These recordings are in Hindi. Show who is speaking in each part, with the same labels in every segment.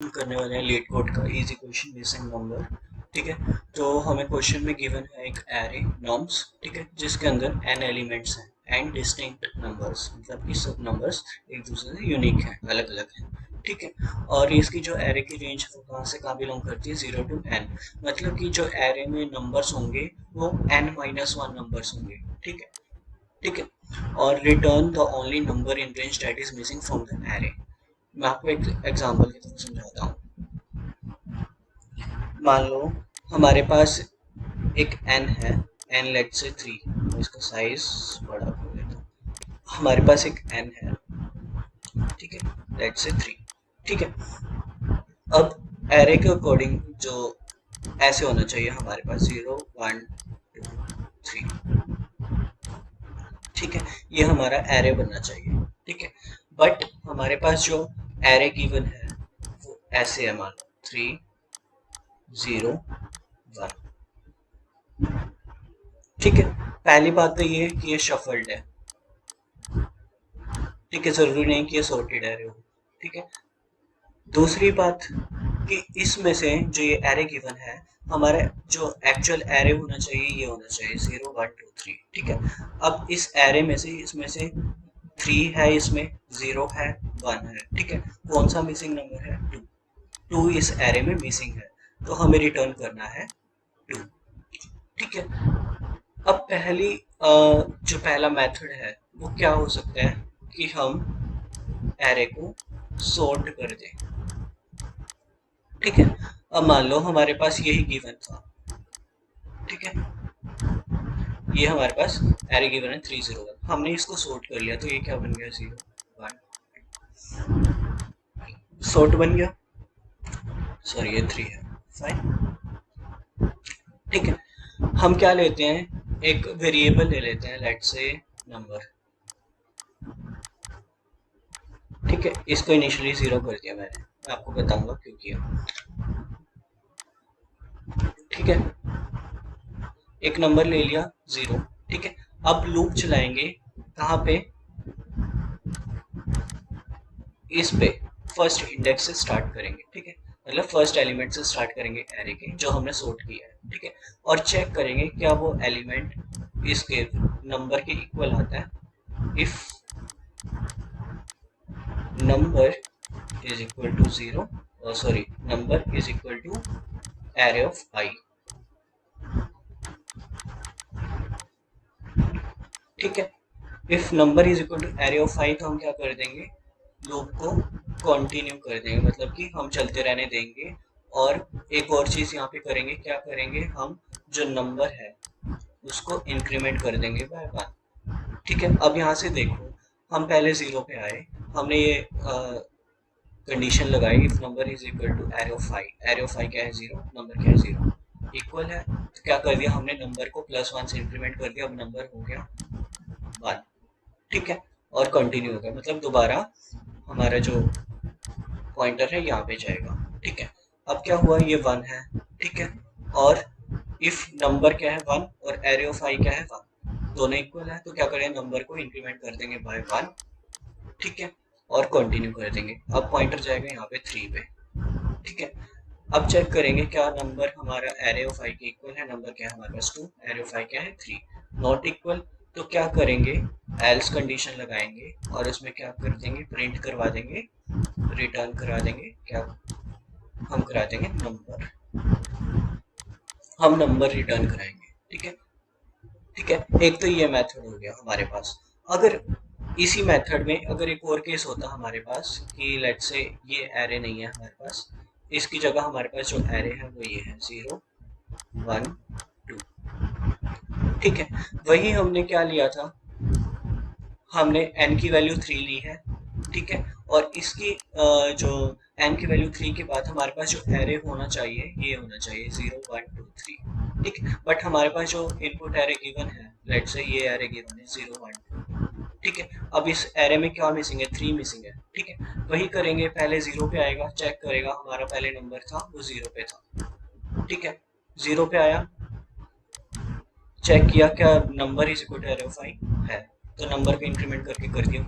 Speaker 1: करने वाले हैं लीड कोड का इजी क्वेश्चन मिसिंग नंबर। ठीक है, तो हमें क्वेश्चन में गिवन है एक एरे नॉर्म्स, ठीक है, जिसके अंदर n एलिमेंट्स हैं एंड डिस्टिंक्ट नंबर्स, मतलब कि सब नंबर्स एक दूसरे से यूनिक हैं, अलग अलग हैं। ठीक है, और इसकी जो एरे की रेंज वो कहाँ से कहाँ बिलोंग करती है, 0 to n, मतलब कि जो एरे में नंबर्स होंगे वो n-1 नंबर्स होंगे। ठीक है, ठीक है, और return the only number in range that is missing from the array. मैं आपको एक एग्जांपल की तरह समझाता हूँ। मान लो हमारे पास एक n है, n लेट से 3, इसका साइज बड़ा कर देता हूँ। हमारे पास एक n है, ठीक है, लेट से 3। ठीक है, अब एरे के अकॉर्डिंग जो ऐसे होना चाहिए हमारे पास 0 1 2 3। ठीक है, ये हमारा एरे बनना चाहिए। ठीक है, बट हमारे पास जो एरे गिवन है वो ऐसे है, मान लो 3 0 1। ठीक है, पहली बात तो ये है कि ये शफल्ड है। ठीक है, जरूरी नहीं कि ये सॉर्टेड एरे हो। ठीक है, दूसरी बात कि इसमें से जो ये एरे गिवन है, हमारे जो एक्चुअल एरे होना चाहिए ये होना चाहिए 0 1 2 3। ठीक है, अब इस एरे में से इसमें से 3 है, इसमें 0 है, 1 है। ठीक है, कौन सा मिसिंग नंबर है, 2। 2 इस एरे में मिसिंग है, तो हमें रिटर्न करना है 2। ठीक है, अब जो पहला मेथड है वो क्या हो सकता है कि हम एरे को सॉर्ट कर दें। ठीक है, अब मान लो हमारे पास यही गिवन था। ठीक है, ये हमारे पास एरे गिवन है 301, हमने इसको सॉर्ट कर लिया, तो ये क्या बन गया, 0 1, सॉर्ट बन गया। सॉरी, ये 3 है, फाइन। ठीक है, हम क्या लेते हैं, एक वेरिएबल ले लेते हैं, लेट से नंबर। ठीक है, इसको इनिशियली 0 कर दिया मैंने, मैं आपको बताऊंगा क्यों किया। ठीक है, एक नंबर ले लिया 0। ठीक है, अब लूप चलाएंगे कहाँ पे, इस पे फर्स्ट इंडेक्स से स्टार्ट करेंगे। ठीक है, मतलब फर्स्ट एलिमेंट से स्टार्ट करेंगे एरे के जो हमने सॉर्ट किया है। ठीक है, और चेक करेंगे क्या वो एलिमेंट इसके नंबर के इक्वल आता है। If number is equal to 0, sorry, number is equal to array of i. ठीक है, if number is equal to array of i, तो हम क्या कर देंगे, लूप को कंटिन्यू कर देंगे, मतलब कि हम चलते रहने देंगे। और एक और चीज यहाँ पे करेंगे, क्या करेंगे, हम जो नंबर है उसको इंक्रीमेंट कर देंगे बाय 1। ठीक है, अब यहाँ से देखो, हम पहले 0 पे आए, हमने ये कंडीशन लगाई, if number is equal to array of i. Array of i क्या है, 0, नंबर क्या है, 0, इक्वल है, तो क्या कर दिया हमने, नंबर को +1 से इंक्रीमेंट कर दिया, अब नंबर हो गया 1। ठीक है, और कंटिन्यू होगा, मतलब दोबारा हमारा जो पॉइंटर है यहाँ पे जाएगा। ठीक है, अब क्या हुआ, ये 1 है। ठीक है, और इफ नंबर क्या है, 1, और एरे ऑफ आई क्या है, 1, दोनों इक्वल है, तो क्या करें, नंबर को इंक्रीमेंट कर देंगे बाय 1। ठीक है, और कंटिन्यू कर देंगे, अब पॉइंटर जाएगा यहाँ पे 3 पे। ठीक है, अब चेक करेंगे क्या नंबर हमारा एरे ऑफ आई के इक्वल है, नंबर क्या है हमारे पास 2, एरे ऑफ आई क्या है 3, नॉट इक्वल। तो क्या करेंगे, एल्स कंडीशन लगाएंगे और उसमें क्या कर देंगे, प्रिंट करवा देंगे, रिटर्न करा देंगे, क्या हम करा देंगे, नंबर, हम नंबर रिटर्न कराएंगे। ठीक है, ठीक है, एक तो ये मेथड हो गया हमारे पास। अगर इसी मेथड में अगर एक और केस होता हमारे पास कि लेट से ये एरे नहीं है हमारे पास, इसकी जगह हमारे पास जो एरे है वो ये है 0 1 2। ठीक है, वही हमने क्या लिया था, हमने n की वैल्यू 3 ली है। ठीक है, और इसकी जो n की वैल्यू 3 के बाद हमारे पास जो एरे होना चाहिए ये होना चाहिए 0 1 2 3। ठीक है, बट हमारे पास जो इनपुट एरे गिवन है, लेट से ये एरे गिवन है 0 1 2। ठीक है, अब इस एरे में क्या मिसिंग है, 3 मिसिंग है। ठीक है, वही करेंगे, पहले 0 पे आएगा, चेक करेगा, हमारा पहले नंबर था वो 0 पे था। ठीक है, 0 पे आया, चेक किया क्या number is equal to array of i है, तो नंबर को इंक्रीमेंट करके कर दिया।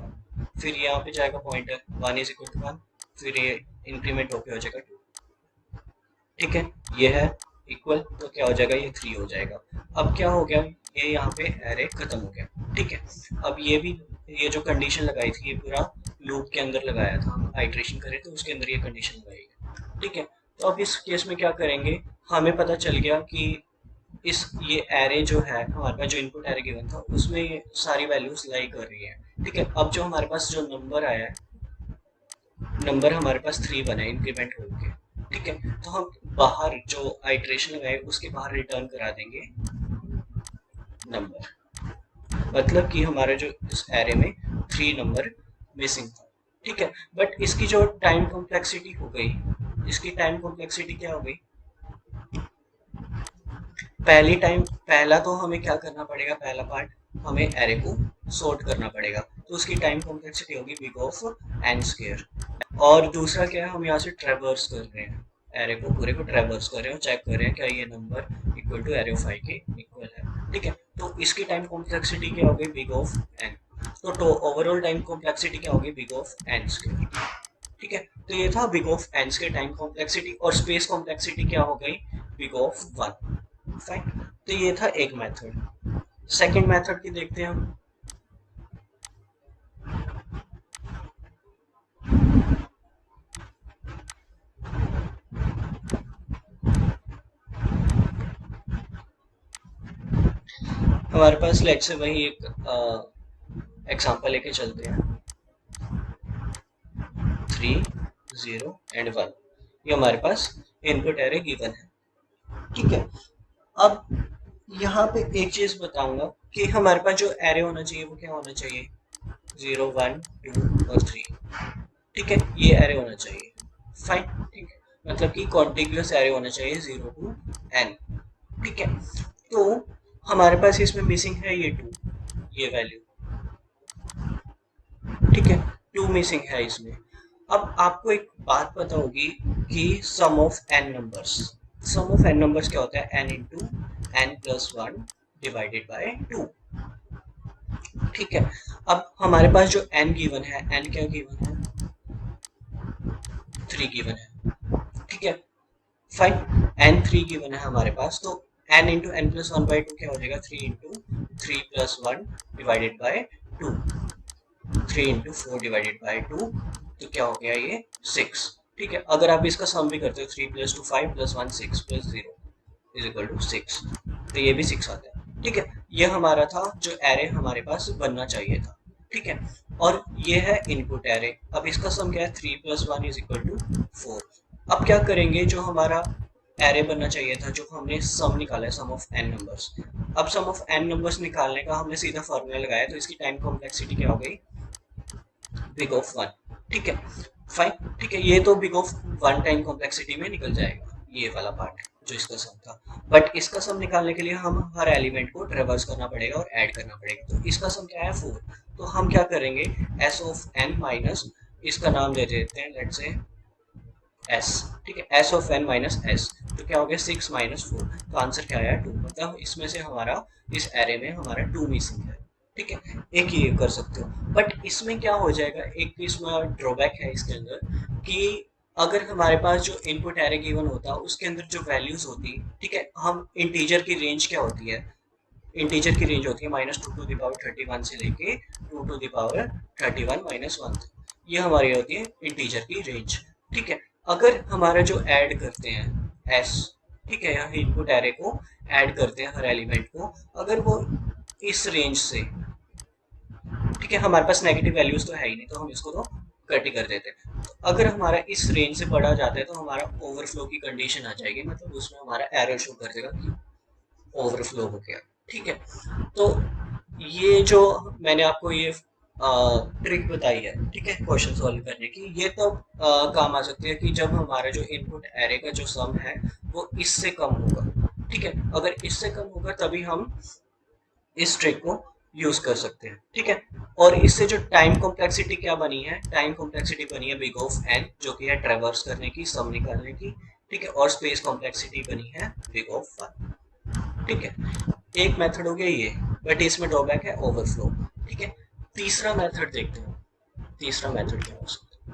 Speaker 1: फिर यहाँ पे जाएगा पॉइंटर 1 इज इक्वल टू 1, फिर ये इंक्रीमेंट होके हो जाएगा 2, ठीक है। ये है इक्वल, तो क्या हो जाएगा, ये 3 हो जाएगा। अब क्या हो गया, ये यहाँ पे एरे खत्म हो गया, ठीक है। अब ये भी, ये जो कंडीशन लगाई थी ये पूरा लूप के अंदर लगाया था, हम आइट्रेशन करें तो उसके अंदर ये कंडीशन लगाई है, ठीक है। तो अब इस केस में क्या करेंगे, हमें पता चल गया कि इस ये एरे जो है हमारे पास, जो इनपुट एरे गिवन था उसमें ये सारी वैल्यूज लाई कर रही है, ठीक है। अब जो हमारे पास जो नंबर आया है, नंबर हमारे पास 3 बना है इंक्रीमेंट होके, ठीक है। तो हम बाहर जो आइट्रेशन लगाए उसके बाहर रिटर्न करा देंगे नंबर, मतलब कि हमारे जो इस एरे में 3 नंबर मिसिंग था, ठीक है। बट इसकी जो टाइम कॉम्प्लेक्सिटी हो गई, इसकी टाइम कॉम्प्लेक्सिटी क्या हो गई, पहला तो हमें क्या करना पड़ेगा, पहला पार्ट हमें एरे को सॉर्ट करना पड़ेगा, तो उसकी टाइम कॉम्प्लेक्सिटी होगी बिग ऑफ एन स्क्वायर। और दूसरा क्या है, हम यहाँ से ट्रेवर्स कर रहे हैं, एरे को पूरे को ट्रेवर्स कर रहे हैं, चेक कर रहे हैं क्या ये number equal to array of i के इक्वल है, ठीक है। तो इसकी टाइम कॉम्प्लेक्सिटी क्या होगी, बिग ऑफ एन। तो ओवरऑल टाइम कॉम्प्लेक्सिटी क्या होगी, बिग ऑफ एन स्क्वायर, ठीक है। तो ये था big of n square time complexity, और स्पेस कॉम्प्लेक्सिटी क्या हो गई, बिग ऑफ 1, फाइन। तो ये था एक मेथड। सेकंड मेथड की देखते हैं हम। हमारे पास लेट से वही एक एग्जांपल लेके चलते हैं, 3 0 एंड 1, ये हमारे पास इनपुट एरे गिवन है, ठीक है। अब यहाँ पे एक चीज बताऊंगा कि हमारे पास जो एरे होना चाहिए वो क्या होना चाहिए, 0 1 2 और 3, ठीक है। ये एरे होना चाहिए, फाइन, ठीक है। मतलब कि कॉन्टिग्यूअस एरे होना चाहिए 0 टू n, ठीक है। तो हमारे पास इसमें मिसिंग है ये 2, ये वैल्यू, ठीक है, 2 मिसिंग है इसमें। अब आपको एक बात पता होगी कि sum of n numbers, sum of n numbers क्या होता है, n into n plus 1 divided by 2, ठीक है। अब हमारे पास जो एन गिवन है, एन क्या गिवन है, 3 गिवन है, ठीक है, फाइन। एन 3 गिवन है हमारे पास, तो n into n plus 1 by 2 क्या हो जाएगा, 3 into 3 plus 1 divided by 2, 3 into 4 divided by 2, तो क्या हो गया ये 6, ठीक है। अगर आप इसका सम भी करते हो, 3 plus 2 5 plus 1 6 plus 0 is equal to 6, तो ये भी 6 आता है, ठीक है। ये हमारा था जो एरे हमारे पास बनना चाहिए था, ठीक है। और ये है इनपुट एरे। अब इसका सम क्या है, 3 प्लस 1 इज इक्वल टू 4। अब क्या करेंगे, जो हमारा एरे बनना चाहिए था, जो हमने सम निकाला है, सम ऑफ एन नंबर्स, अब सम ऑफ एन नंबर्स निकालने का हमने सीधा फॉर्मूला लगाया, तो इसकी टाइम कॉम्प्लेक्सिटी क्या हो गई, बिग ऑफ 1, ठीक है, फाइन, ठीक है। ये तो बिग ऑफ 1 टाइम कॉम्प्लेक्सिटी में निकल जाएगा, ये वाला पार्ट जो इसका सम था। बट इसका सम निकालने के लिए हम हर एलिमेंट को ट्रेवर्स करना पड़ेगा और ऐड करना पड़ेगा, तो इसका सम क्या है 4। तो हम क्या करेंगे, एस ऑफ एन माइनस, इसका नाम दे देते हैं लेट्स से एस, ठीक है, s of n minus s, तो क्या हो गया 6 माइनस 4, तो आंसर क्या आया 2, मतलब इसमें से हमारा इस एरे में हमारा 2 मिसिंग है, ठीक है। एक ये कर सकते हो, बट इसमें क्या हो जाएगा, एक इसमें ड्रॉबैक है इसके अंदर, कि अगर हमारे पास जो इनपुट एरे गिवन होता उसके अंदर जो वैल्यूज होती, ठीक है, हम इंटीजर की रेंज क्या होती है, इंटीजर की रेंज होती है -2 to the power 31 से लेके 2 to the power 31 -1 तक, ये हमारी होती है इंटीजर की रेंज, ठीक है। अगर हमारा जो ऐड करते हैं एस, ठीक है, यहाँ इनपुट एरे को ऐड करते हैं हर एलिमेंट को, अगर वो इस रेंज से, ठीक है, हमारे पास नेगेटिव वैल्यूज तो है ही नहीं, तो हम इसको तो कट ही कर देते हैं। तो अगर हमारा इस रेंज से बढ़ा जाता है तो हमारा ओवरफ्लो की कंडीशन आ जाएगी, मतलब उसमें हमारा एरर शो कर देगा कि ओवरफ्लो हो गया, ठीक है। तो ये जो मैंने आपको ये ट्रिक बताई है, ठीक है, क्वेश्चन सॉल्व करने की, ये तो काम आ सकती है कि जब हमारा जो इनपुट एरे का जो सम है वो इससे कम होगा, ठीक है। अगर इससे कम होगा तभी हम इस ट्रिक को यूज कर सकते हैं, ठीक है। और इससे जो टाइम कॉम्प्लेक्सिटी क्या बनी है, टाइम कॉम्प्लेक्सिटी बनी है बिग ऑफ एन, जो कि है ट्रेवर्स करने की, सम निकालने की, ठीक है। और स्पेस कॉम्प्लेक्सिटी बनी है बिग ऑफ 1, ठीक है। एक मेथड हो गया ये, बट इसमें ड्रॉबैक है ओवरफ्लो, ठीक है। तीसरा मेथड देखते हैं, तीसरा मेथड क्या हो सकता है।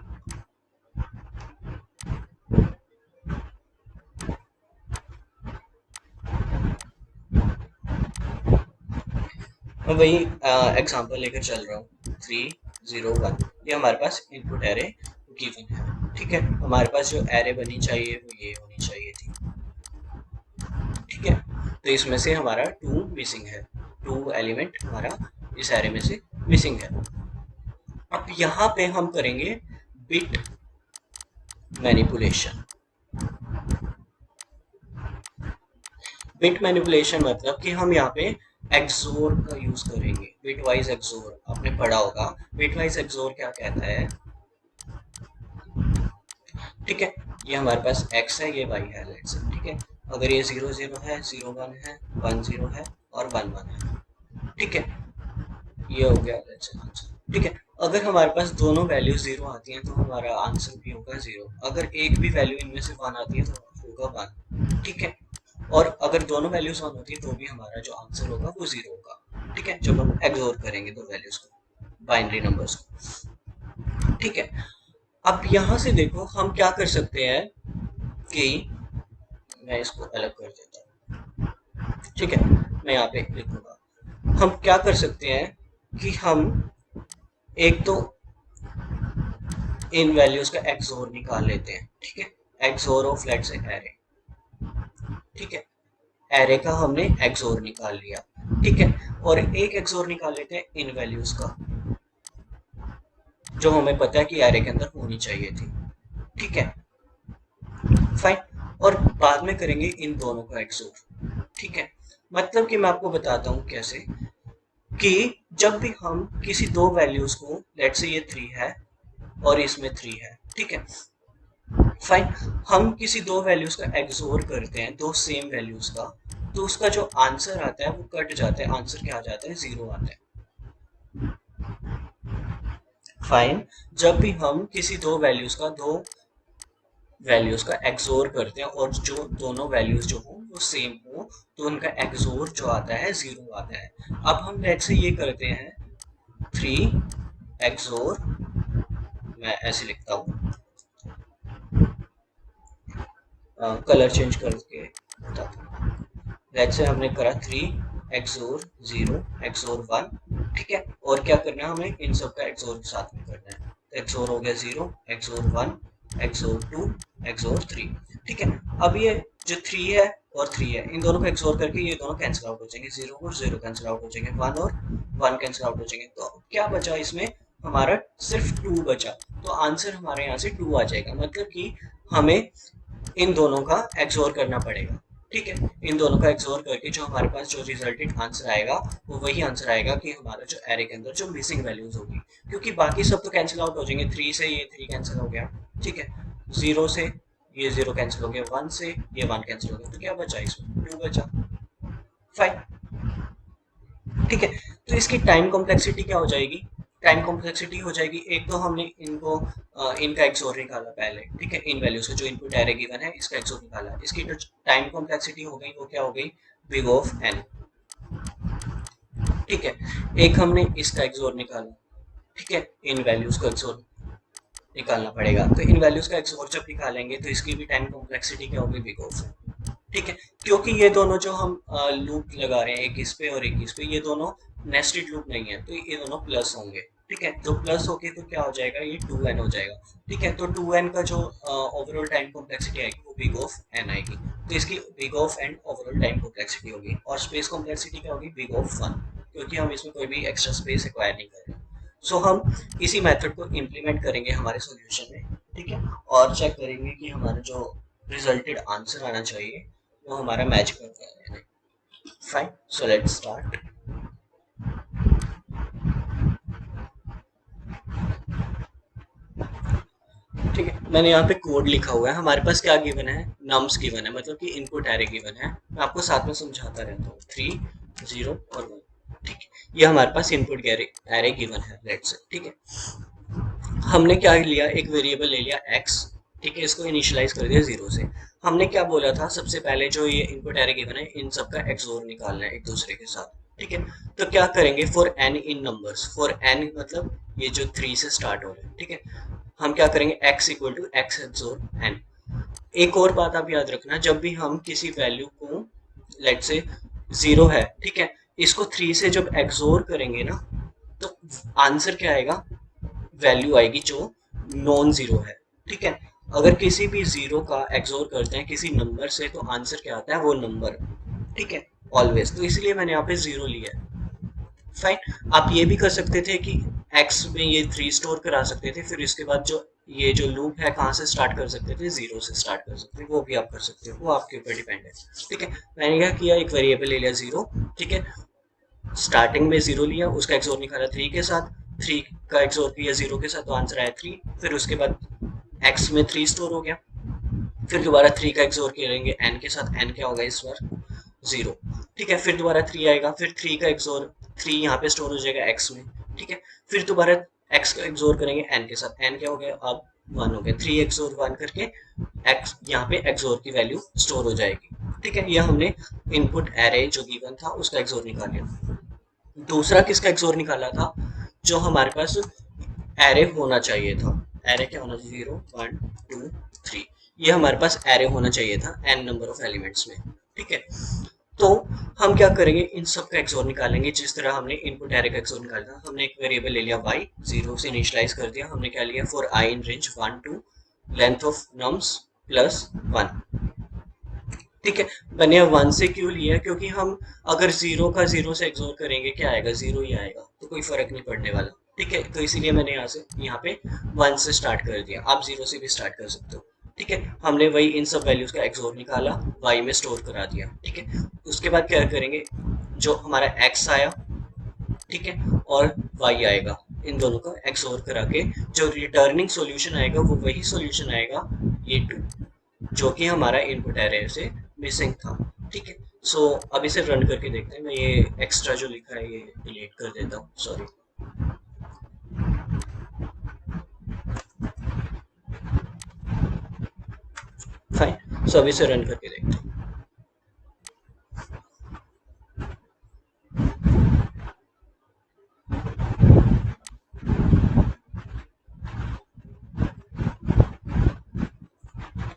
Speaker 1: मैं वही एग्जांपल लेकर चल रहा हूँ 3 0 1, ये हमारे पास इनपुट एरे गिवन है। ठीक है, हमारे पास जो एरे बनी चाहिए वो ये होनी चाहिए थी। ठीक है, तो इसमें से हमारा 2 मिसिंग है, 2 एलिमेंट हमारा इस एरे में से मिसिंग है। अब यहाँ पे हम करेंगे बिट मैनिपुलेशन। बिट मैनिपुलेशन मतलब कि हम यहाँ पे एक्सोर का यूज करेंगे। बिट वाइज एक्सोर आपने पढ़ा होगा। बिट वाइज एक्सोर क्या कहता है? ठीक है, ये हमारे पास x है, ये y है, लेट्स से। ठीक है, अगर ये 0 0 है, 0 1 है, 1 0 है और 1 1 है। ठीक है, ये हो गया लेट्स से आंसर। ठीक है, अगर हमारे पास दोनों वैल्यू 0 आती हैं तो हमारा आंसर भी होगा 0। अगर एक भी वैल्यू इनमें से 1 आती है तो होगा 1। ठीक है, और अगर दोनों वैल्यूज 1 होती है तो भी हमारा जो आंसर होगा वो 0 होगा। ठीक है, जब हम एक्सोर करेंगे दो वैल्यूज को, बाइनरी नंबर्स को। ठीक है, अब यहाँ से देखो हम क्या कर सकते हैं कि मैं इसको अलग कर देता हूँ। ठीक है, मैं यहाँ पे लिखूंगा। हम क्या कर सकते हैं कि हम एक तो इन वैल्यूज का एक्सोर निकाल लेते हैं। ठीक है, XOR of let's say array. ठीक है, एरे का हमने एक्सोर निकाल लिया। ठीक है, और एक एक्सोर निकाल लेते हैं इन वैल्यूज का, जो हमें पता है कि एरे के अंदर होनी चाहिए थी। ठीक है, फाइन, और बाद में करेंगे इन दोनों का एक्सोर। ठीक है, मतलब कि मैं आपको बताता हूँ कैसे, कि जब भी हम किसी दो वैल्यूज को, लेट्स से ये 3 है और इसमें 3 है। ठीक है, फाइन, हम किसी दो वैल्यूज का एक्सोर करते हैं, दो सेम वैल्यूज का, तो उसका जो आंसर आता है वो कट जाता है। आंसर क्या आ जाता है? 0 आता है। फाइन, जब भी हम किसी दो वैल्यूज का एक्सोर करते हैं और जो दोनों वैल्यूज जो हो वो सेम हो, तो उनका एक्सोर जो आता है 0 आता है। अब हम लेट्स से ये करते हैं 3 एक्सोर, मैं ऐसे लिखता हूँ, कलर चेंज करके बताता हूँ। लेट्स से हमने करा 3 एक्सोर 0 एक्सोर 1। ठीक है, और क्या करना है हमें? इन सब का एक्सोर साथ में करना है। तो एक्सोर हो गया 0 एक्सोर 1 एक्सोर 2 एक्सोर 3। ठीक है, अब ये जो 3 है और 3 है, इन दोनों को एक्सोर करके ये दोनों कैंसिल आउट हो जाएंगे। 0 और 0 कैंसिल आउट हो जाएंगे, 1 और 1 कैंसिल आउट हो जाएंगे। तो क्या बचा इसमें? हमारा सिर्फ 2 बचा। तो आंसर हमारे यहाँ से 2 आ जाएगा। मतलब कि हमें इन दोनों का एक्सोर करना पड़ेगा। ठीक है, इन दोनों का एक्सोर करके जो हमारे पास जो रिजल्टेड आंसर आएगा वो वही आंसर आएगा कि हमारा जो एरे के अंदर जो मिसिंग वैल्यूज होगी, क्योंकि बाकी सब तो कैंसिल आउट हो जाएंगे। 3 से ये 3 कैंसिल हो गया। ठीक है, 0 से ये 0 कैंसिल हो गया, 1 से ये 1 कैंसिल हो गया, तो क्या बचा? इसमें 2 बचा। फाइन, ठीक है, तो इसकी टाइम कॉम्प्लेक्सिटी क्या हो जाएगी? टाइम कॉम्प्लेक्सिटी हो जाएगी, एक तो हमने इनको इनका एक्सोर निकाला पहले। ठीक है, इन वैल्यूज का जो इनपुट एरे गिवन है इसका एक्सोर निकाला, इसकी जो टाइम कॉम्प्लेक्सिटी हो गई वो क्या हो गई? Big of n. ठीक है, एक हमने इसका एक्सोर निकाला। ठीक है, इन वैल्यूज का एक्सोर निकालना पड़ेगा, तो इन वैल्यूज का एक्सोर जब निकालेंगे तो इसकी भी टाइम कॉम्प्लेक्सिटी क्या होगी? Big of. ठीक है, क्योंकि ये दोनों जो हम लूप लगा रहे हैं, एक इस पे और एक इस पे, ये दोनों नेस्टेड लूप नहीं है, तो ये दोनों प्लस होंगे। ठीक है, तो प्लस होके तो क्या हो जाएगा? ये 2n हो जाएगा। ठीक है, तो 2n का जो ओवरऑल टाइम कॉम्प्लेक्सिटी आएगी वो बिग ऑफ n आएगी। तो इसकी big of n overall time complexity होगी, और स्पेस कॉम्प्लेक्सिटी क्या होगी? बिग ऑफ 1, क्योंकि हम इसमें कोई भी एक्स्ट्रा स्पेस एक्वायर नहीं कर रहे। सो हम इसी मेथड को इम्प्लीमेंट करेंगे हमारे सॉल्यूशन में। ठीक है, और चेक करेंगे कि हमारा जो रिजल्टेड आंसर आना चाहिए वो हमारा मैच करता है या नहीं। Fine, so let's start. ठीक है, मैंने यहाँ पे कोड लिखा हुआ है। हमारे पास क्या गिवन है? नम्स गिवन है, मतलब कि इनपुट एरे गिवन है। मैं आपको साथ में समझाता रहता हूँ। 3 0 और 1। ठीक है, ये हमारे पास इनपुट एरे गिवन है, लेट्स से। ठीक है, हमने क्या लिया? एक वेरिएबल ले लिया x। ठीक है, इसको इनिशियलाइज कर दिया 0 से। हमने क्या बोला था? सबसे पहले जो ये इनपुट एरे गिवन है इन सब का एक्सोर निकालना है एक दूसरे के साथ। ठीक है, तो क्या करेंगे? For n in numbers, for n मतलब ये जो 3 से स्टार्ट हो रहे हैं। ठीक है, हम क्या करेंगे? x equal to x XOR n। एक और बात आप याद रखना, जब भी हम किसी वैल्यू को, लेट से 0 है, ठीक है, इसको 3 से जब एक्सोर करेंगे ना, तो आंसर क्या आएगा, वैल्यू आएगी जो नॉन जीरो है। ठीक है, अगर किसी भी जीरो का एक्सोर करते हैं किसी नंबर से तो आंसर क्या आता है, वो नंबर। ठीक है, ऑलवेज, तो इसलिए मैंने यहाँ पे जीरो लिया है। फाइन, आप ये भी कर सकते थे कि एक्स में ये 3 स्टोर करा सकते थे, फिर इसके बाद जो ये जो लूप है कहाँ से स्टार्ट कर सकते थे, जीरो से स्टार्ट कर सकते थे, वो भी आप कर सकते हो, वो आपके ऊपर डिपेंड है। ठीक है, मैंने क्या किया, एक वेरिएबल ले लिया जीरो। ठीक है, स्टार्टिंग में जीरो लिया, उसका एक्सोर निकाला थ्री के साथ, थ्री का एक्सोर किया जीरो के साथ, तो आंसर आया थ्री। फिर उसके बाद एक्स में थ्री स्टोर हो गया, फिर दोबारा थ्री का एक्सोर करेंगे एन के साथ, एन क्या होगा इस बार, जीरो। ठीक है, फिर दोबारा थ्री आएगा, फिर थ्री का एक्सोर, थ्री यहाँ पे स्टोर हो जाएगा एक्स में। ठीक है, फिर दोबारा एक्स का एक्सोर करेंगे एन के साथ, एन क्या हो गया अब, वन हो गया, थ्री एक्सोर वन करके एक्स यहाँ पे एक्सोर की वैल्यू स्टोर हो जाएगी। ठीक है, यह हमने इनपुट एरे जो गिवन था उसका एक्सोर निकाल लिया। दूसरा किसका एक्सोर निकाला था, जो हमारे पास एरे होना चाहिए था। एरे क्या होना चाहिए, जीरो वन टू थ्री, ये हमारे पास एरे होना चाहिए था एन नंबर ऑफ एलिमेंट्स में। ठीक है, तो हम क्या करेंगे, इन सब का एक्सोर निकालेंगे जिस तरह हमने इनपुट एरे का एक्सोर निकाला था। हमने एक वेरिएबल ले लिया y, जीरो से इनिशियलाइज कर दिया। हमने क्या लिया, for i in range one two length of nums plus one. ठीक है, मैंने वन से क्यों लिया, क्योंकि हम अगर जीरो का जीरो से एक्सोर करेंगे क्या आएगा, जीरो ही आएगा, तो कोई फर्क नहीं पड़ने वाला। ठीक है, तो इसीलिए मैंने यहाँ पे वन से स्टार्ट कर दिया, आप जीरो से भी स्टार्ट कर सकते हो। ठीक है, हमने वही इन सब वैल्यूज का एक्सोर निकाला, वाई में स्टोर करा दिया। ठीक है, उसके बाद क्या करेंगे, जो हमारा एक्स आया, ठीक है, और वाई आएगा, इन दोनों का एक्सोर करा के जो रिटर्निंग सॉल्यूशन आएगा वो वही सॉल्यूशन आएगा, ये टू, जो कि हमारा इनपुट एरे से मिसिंग था। ठीक है, सो अब इसे रन करके देखते हैं। मैं ये एक्स्ट्रा जो लिखा है ये डिलीट कर देता हूँ, सॉरी। फाइन, सो अब इसे रन करके देखते हैं।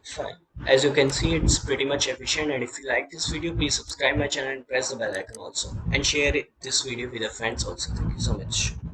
Speaker 1: Fine. As you can see, it's pretty much efficient, and if you like this video, please subscribe my channel and press the bell icon also, and share this video with your friends also. Thank you so much.